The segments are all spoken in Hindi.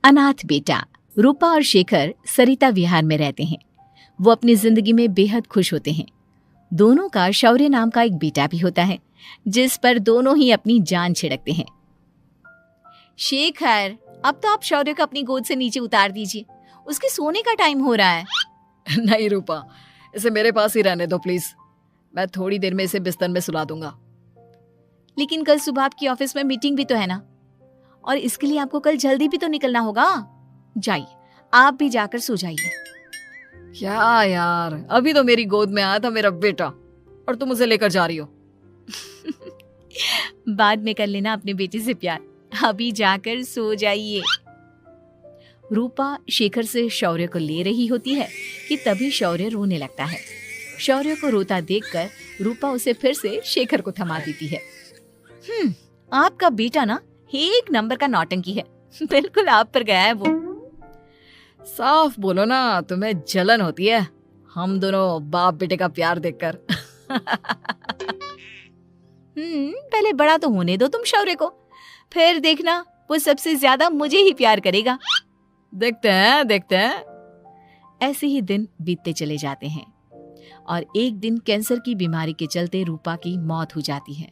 अनाथ बेटा। रूपा और शेखर सरिता विहार में रहते हैं। वो अपनी जिंदगी में बेहद खुश होते हैं। दोनों का शौर्य नाम का एक बेटा भी होता है, जिस पर दोनों ही अपनी जान छिड़कते हैं। शेखर, अब तो आप शौर्य को अपनी गोद से नीचे उतार दीजिए, उसके सोने का टाइम हो रहा है। नहीं रूपा, इसे मेरे पास ही रहने दो प्लीज। मैं थोड़ी देर में इसे बिस्तर में सुला दूंगा। लेकिन कल सुबह आपकी ऑफिस में मीटिंग भी तो है ना, और इसके लिए आपको कल जल्दी भी तो निकलना होगा। जाइए, आप भी जाकर सो जाइए। क्या यार, अभी तो मेरी गोद में आया था मेरा बेटा और तुम उसे लेकर जा रही हो। बाद में कर लेना अपने बेटे से प्यार, अभी जाकर सो जाइए। रूपा शेखर से शौर्य को ले रही होती है कि तभी शौर्य रोने लगता है। शौर्य को रोता देखकर रूपा उसे फिर से शेखर को थमा देती है। आपका बेटा ना एक नंबर का नौटंकी है, बिल्कुल आप पर गया है वो। साफ बोलो ना, तुम्हें जलन होती है हम दोनों बाप बेटे का प्यार देखकर। पहले बड़ा तो होने दो तुम शौर्य को, फिर देखना वो सबसे ज्यादा मुझे ही प्यार करेगा। देखते हैं। ऐसे ही दिन बीतते चले जाते हैं और एक दिन कैंसर की बीमारी के चलते रूपा की मौत हो जाती है।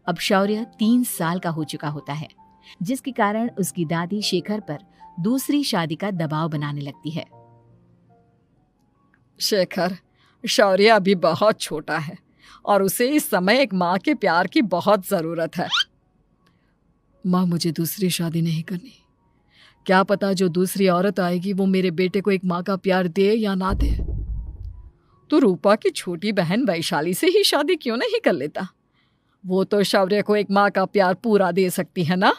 अब शौर्य 3 साल का हो चुका होता है, जिसके कारण उसकी दादी शेखर पर दूसरी शादी का दबाव बनाने लगती है। शेखर, शौर्य अभी बहुत छोटा है और उसे इस समय एक माँ के प्यार की बहुत जरूरत है। माँ, मुझे दूसरी शादी नहीं करनी। क्या पता जो दूसरी औरत आएगी वो मेरे बेटे को एक माँ का प्यार दे या ना दे। तो रूपा की छोटी बहन वैशाली से ही शादी क्यों नहीं कर लेता? वो तो शौर्य को एक माँ का प्यार पूरा दे सकती है ना।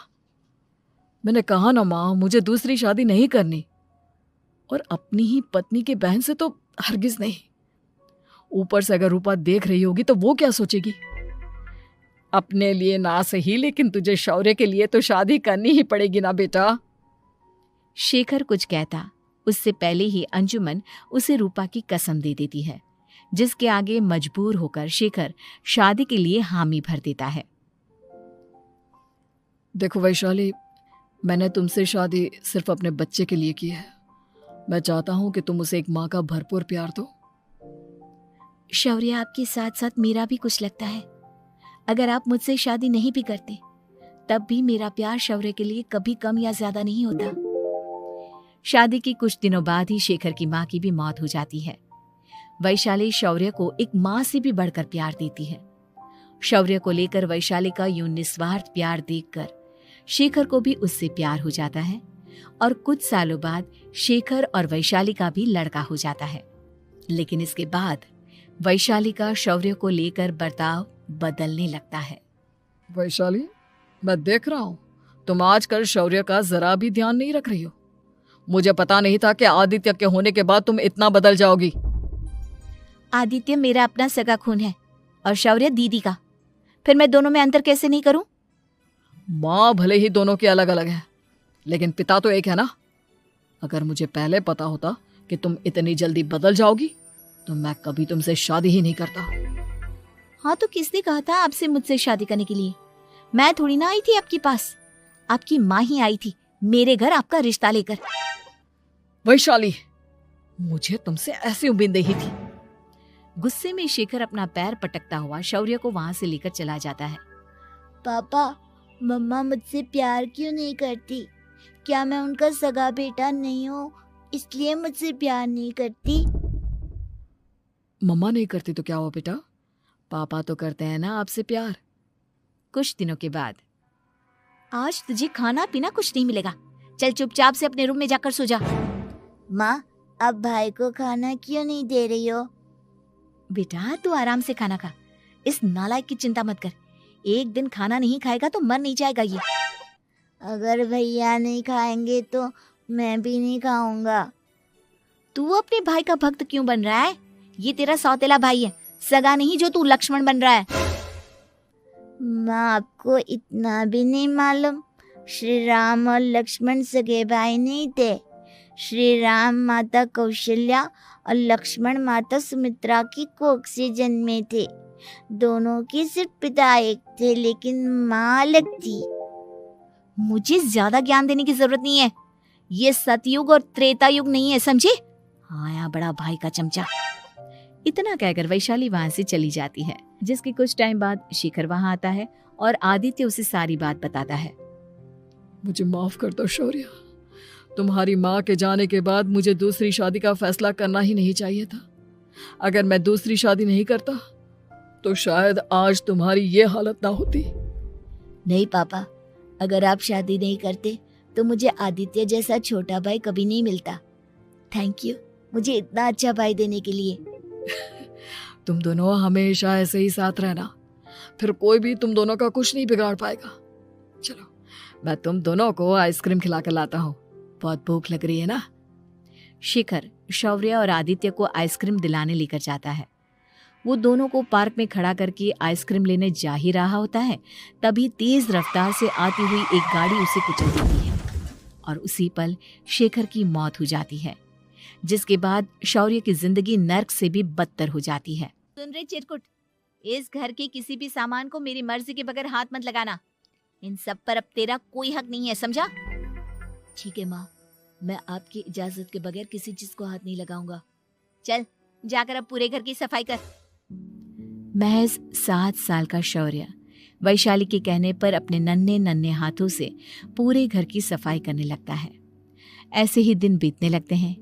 मैंने कहा ना माँ, मुझे दूसरी शादी नहीं करनी, और अपनी ही पत्नी की बहन से तो हरगिज नहीं। ऊपर से अगर रूपा देख रही होगी तो वो क्या सोचेगी? अपने लिए ना सही, लेकिन तुझे शौर्य के लिए तो शादी करनी ही पड़ेगी ना बेटा। शेखर कुछ कहता उससे पहले ही अंजुमन उसे रूपा की कसम दे देती है, जिसके आगे मजबूर होकर शेखर शादी के लिए हामी भर देता है। देखो वैशाली, मैंने तुमसे शादी सिर्फ अपने बच्चे के लिए की है। मैं चाहता हूं कि तुम उसे एक माँ का भरपूर प्यार दो। शौर्य, आपके साथ साथ मेरा भी कुछ लगता है। अगर आप मुझसे शादी नहीं भी करते तब भी मेरा प्यार शौर्य के लिए कभी कम या ज्यादा नहीं होता। शादी के कुछ दिनों बाद ही शेखर की माँ की भी मौत हो जाती है। वैशाली शौर्य को एक माँ से भी बढ़कर प्यार देती है। शौर्य को लेकर वैशाली का यूं निस्वार्थ प्यार देखकर शेखर को भी उससे प्यार हो जाता है और कुछ सालों बाद शेखर और वैशाली का भी लड़का हो जाता है। लेकिन इसके बाद वैशाली का शौर्य को लेकर बर्ताव बदलने लगता है। वैशाली, मैं देख रहा हूं तुम आजकल शौर्य का जरा भी ध्यान नहीं रख रही हो। मुझे पता नहीं था कि आदित्य के होने के बाद तुम इतना बदल जाओगी। आदित्य मेरा अपना सगा खून है और शौर्य दीदी का, फिर मैं दोनों में अंतर कैसे नहीं करूं? माँ भले ही दोनों की अलग अलग है, लेकिन पिता तो एक है ना। अगर मुझे पहले पता होता कि तुम इतनी जल्दी बदल जाओगी तो मैं कभी तुमसे शादी ही नहीं करता। हाँ, तो किसने कहा था आपसे मुझसे शादी करने के लिए? मैं थोड़ी ना आई थी आपके पास, आपकी माँ ही आई थी मेरे घर आपका रिश्ता लेकर। वैशाली, मुझे तुमसे ऐसी उम्मीद नहीं थी। गुस्से में शेखर अपना पैर पटकता हुआ शौर्य को वहां से लेकर चला जाता है। पापा, मम्मा मुझसे प्यार क्यों नहीं करती? क्या मैं उनका सगा बेटा नहीं हूँ इसलिए मुझसे प्यार नहीं करती? मम्मा नहीं करती तो क्या हुआ बेटा, पापा तो करते हैं ना आपसे प्यार। कुछ दिनों के बाद, आज तुझे खाना पीना कुछ नहीं मिलेगा, चल चुपचाप से अपने रूम में जाकर सो जा। माँ, अब भाई को खाना क्यों नहीं दे रही हो? बेटा तू आराम से खाना खा, इस नालायक की चिंता मत कर। एक दिन खाना नहीं खाएगा तो मर नहीं जाएगा ये। अगर भैया नहीं खाएंगे तो मैं भी नहीं खाऊंगा। तू अपने भाई का भक्त क्यों बन रहा है? ये तेरा सौतेला भाई है, सगा नहीं जो तू लक्ष्मण बन रहा है। माँ, आपको इतना भी नहीं मालूम? श्री राम और लक्ष्मण सगे भाई नहीं थे। श्री राम माता कौशल्या और लक्ष्मण माता सुमित्रा की कोख से जन्मे थे। दोनों के सिर्फ पिता एक थे लेकिन माँ अलग थी। मुझे ज्यादा ज्ञान देने की जरूरत नहीं है, ये सतयुग और त्रेता युग नहीं है, समझे? आया बड़ा भाई का चमचा। इतना कहकर वैशाली वहां से चली जाती है, जिसके कुछ टाइम बाद शिखर वहां आता है और आदित्य उसे सारी बात बताता है। मुझे माफ कर दो शौर्य, तुम्हारी माँ के जाने के बाद मुझे दूसरी शादी का फैसला करना ही नहीं चाहिए था। अगर मैं दूसरी शादी नहीं करता तो शायद आज तुम्हारी ये हालत ना होती। नहीं पापा, अगर आप शादी नहीं करते तो मुझे आदित्य जैसा छोटा भाई कभी नहीं मिलता। थैंक यू मुझे इतना अच्छा भाई देने के लिए। तुम दोनों हमेशा ऐसे ही साथ रहना, फिर कोई भी तुम दोनों का कुछ नहीं बिगाड़ पाएगा। चलो मैं तुम दोनों को आइसक्रीम खिला कर लाता हूँ, बहुत भूख लग रही है ना। शिखर शौर्य और आदित्य को आइसक्रीम दिलाने लेकर जाता है। वो दोनों को पार्क में खड़ा करके आइसक्रीम लेने जा ही रहा होता है, तभी तेज रफ्तार से आती हुई एक गाड़ी उसे कुचल देती है और उसी पल शेखर की मौत हो जाती है, जिसके बाद शौर्य की जिंदगी नर्क से भी बदतर हो जाती है। सुन रे चिरकुट, इस घर के किसी भी सामान को मेरी मर्जी के बगैर हाथ मत लगाना। इन सब पर अब तेरा कोई हक नहीं है, समझा? ठीक है माँ, मैं आपकी इजाजत के बगैर किसी चीज को हाथ नहीं लगाऊंगा। चल जाकर अब पूरे घर की सफाई कर। महज 7 साल का शौर्य वैशाली के कहने पर अपने नन्हे नन्हे हाथों से पूरे घर की सफाई करने लगता है। ऐसे ही दिन बीतने लगते हैं,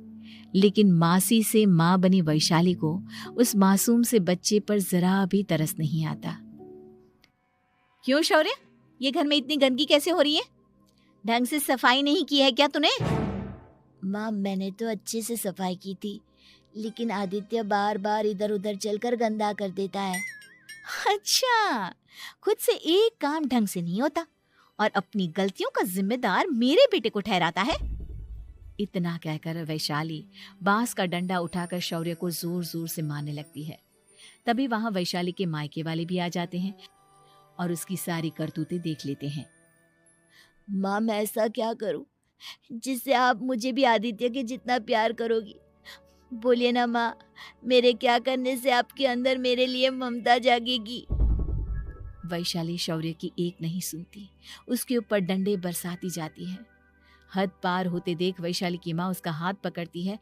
लेकिन मासी से माँ बनी वैशाली को उस मासूम से बच्चे पर जरा भी तरस नहीं आता। क्यों शौर्य, ये घर में इतनी गंदगी कैसे हो रही है? ढंग से सफाई नहीं की है क्या तूने? माँ मैंने तो अच्छे से सफाई की थी, लेकिन आदित्य बार बार इधर उधर चलकर गंदा कर देता है। अच्छा, खुद से एक काम ढंग से नहीं होता और अपनी गलतियों का जिम्मेदार मेरे बेटे को ठहराता है। इतना कहकर वैशाली बांस का डंडा उठाकर शौर्य को जोर जोर से मारने लगती है। तभी वहां वैशाली के मायके वाले भी आ जाते हैं और उसकी सारी करतूतें देख लेते हैं। माँ मैं ऐसा क्या करूं जिससे आप मुझे भी आदित्य के जितना प्यार करोगी? बोलिए ना माँ, मेरे क्या करने से आपके अंदर मेरे लिए ममता जागेगी? वैशाली शौर्य की एक नहीं सुनती, उसके ऊपर डंडे बरसाती जाती है। हद पार होते देख वैशाली की माँ उसका हाथ पकड़ती है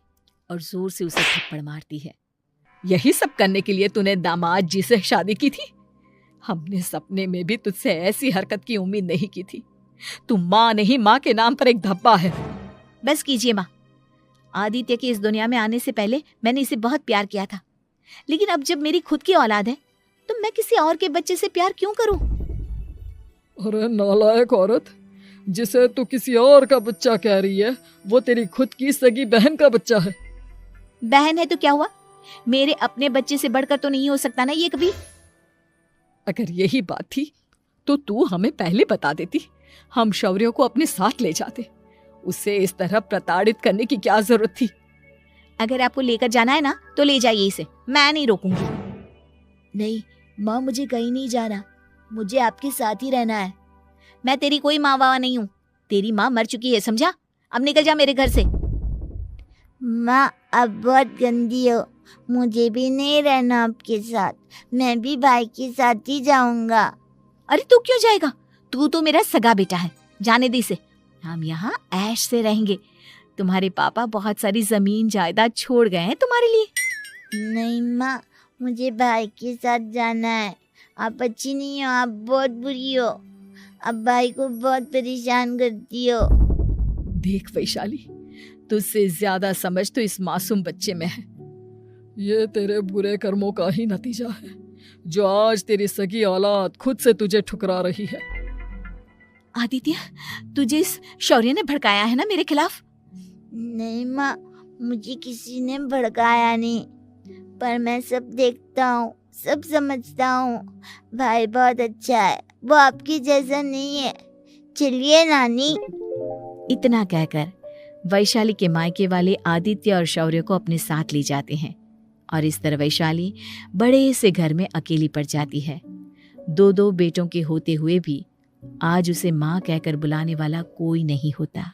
और जोर से उसे थप्पड़ मारती है। यही सब करने के लिए तूने दामाद जी से शादी की थी? हमने सपने में भी तुझसे ऐसी हरकत की उम्मीद नहीं की थी। तू माँ नहीं, माँ के नाम पर एक धब्बा है। बस कीजिए माँ, आदित्य के इस दुनिया में आने से पहले मैंने इसे बहुत प्यार किया था, लेकिन अब जब मेरी खुद की औलाद है तो मैं किसी और के बच्चे से प्यार क्यों करूं? अरे नालायक औरत, जिसे तू किसी और का बच्चा कह रही है वो तेरी खुद की सगी बहन का बच्चा है। बहन है तो क्या हुआ, मेरे अपने बच्चे से बढ़कर तो नहीं हो सकता ना ये कभी। अगर यही बात थी तो तू हमें पहले बता देती, हम शौर्य को अपने साथ ले जाते। उसे इस तरह प्रताड़ित करने की क्या जरूरत थी? अगर आपको लेकर जाना है ना तो ले जाइए इसे, मैं नहीं रोकूंगी। नहीं माँ, मुझे कहीं नहीं जाना, मुझे आपके साथ ही रहना है। मैं तेरी कोई माँ बाबा नहीं हूँ, तेरी माँ मर चुकी है, समझा? अब निकल जा मेरे घर से। माँ अब बहुत गंदी हो, मुझे भी नहीं रहना आपके साथ, मैं भी भाई के साथ ही जाऊंगा। अरे तू क्यों जाएगा, तू तो मेरा सगा बेटा है, जाने दे इसे। हम यहाँ ऐश से रहेंगे, तुम्हारे पापा बहुत सारी जमीन जायदाद छोड़ गए हैं तुम्हारे लिए। नहीं माँ, मुझे भाई के साथ जाना है। आप अच्छी नहीं हो, आप बहुत बुरी हो, आप भाई को बहुत परेशान करती हो। देख वैशाली, तुझसे ज्यादा समझ तो इस मासूम बच्चे में है। ये तेरे बुरे कर्मों का ही नतीजा है जो आज तेरी सगी औलाद खुद से तुझे ठुकरा रही है। आदित्य, तुझे इस शौर्य ने भड़काया है ना मेरे खिलाफ? नहीं माँ, मुझे किसी ने भड़काया नहीं, पर मैं सब देखता हूँ, सब समझता हूँ। भाई बहुत अच्छा है, वो आपकी जैसा नहीं है। चलिए नानी। इतना कहकर वैशाली के मायके वाले आदित्य और शौर्य को अपने साथ ले जाते हैं और इस तरह वैशाली बड़े से घर में अकेली पड़ जाती है। 2 बेटों के होते हुए भी आज उसे माँ कहकर बुलाने वाला कोई नहीं होता।